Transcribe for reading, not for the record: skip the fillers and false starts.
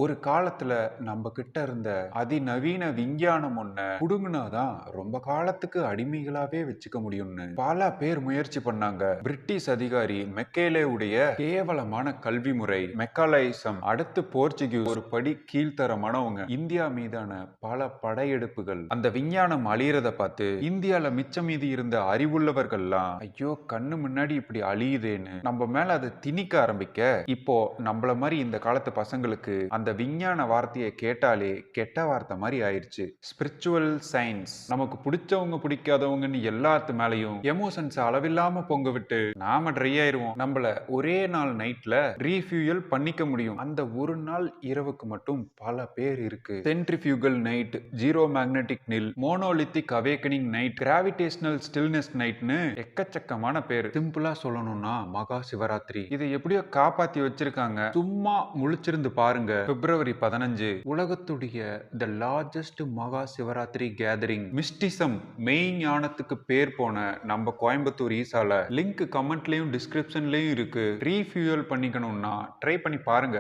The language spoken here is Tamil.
ஒரு காலத்துல நம்ம கிட்ட இருந்த அதிநவீன விஞ்ஞானம் ஒண்ண புடுங்குனாதான் ரொம்ப காலத்துக்கு அடிமைகளாவே வச்சுக்க முடியும்னு பல பேர் முயற்சி பண்ணாங்க. பிரிட்டிஷ் அதிகாரி மெக்கேலே உடைய கேவலமான கல்வி முறை மெக்காலைசம், அடுத்து போர்ச்சுகீஸ், ஒரு படி கீழ்த்தரமானவங்க இந்தியா மீதான பல படையெடுப்புகள், அந்த விஞ்ஞானம் அழியறத பார்த்து இந்தியால மிச்சம் மீதி இருந்த அறிவுள்ளவர்கள்லாம் ஐயோ கண்ணு முன்னாடி இப்படி அழியுதேன்னு நம்ம மேல அதை திணிக்க ஆரம்பிக்க, இப்போ நம்மள மாதிரி இந்த காலத்து பசங்களுக்கு அந்த விஞ்ஞான வார்த்தையை கேட்டாலே கெட்ட வார்த்தை மாதிரி ஆயிடுச்சு. ஸ்பிரிச்சுவல் சயின்ஸ் நமக்கு பிடிச்சவங்க பிடிக்காதவங்கன்னு எல்லாத்து மேலையும் எமோஷன்ஸ் அளவில்லாம பொங்க விட்டு நாம ட்ரை ஆயிருவோம். நம்மள ஒரே நாள் நைட்ல ரீஃபியூயல் பண்ணிக்க முடியும். அந்த ஒரு நாள் இரவுக்கு மட்டும் பல பேர் இருக்கு. Centrifugal knight, zero magnetic nil, monolithic awakening knight, gravitational stillness நைட்னு எக்கச்சக்கமான பேர். சிம்பிளா சொல்லணும்னா மகா சிவராத்திரி. இதை எப்படியோ காப்பாத்தி வச்சிருக்காங்க. சும்மா முழிச்சிருந்து பாருங்க. பிப்ரவரி 15 உலகத்துடைய த லார்ஜஸ்ட் மகா சிவராத்திரி கேதரிங். மிஸ்டிசம் மெய் ஞானத்துக்கு பேர் போன நம்ம கோயம்புத்தூர் ஈசால லிங்க் கமெண்ட்லயும் டிஸ்கிரிப்ஷன்லயும் இருக்கு. ரீஃபியூயல் பண்ணிக்கணும்னா ட்ரை பண்ணி பாருங்க.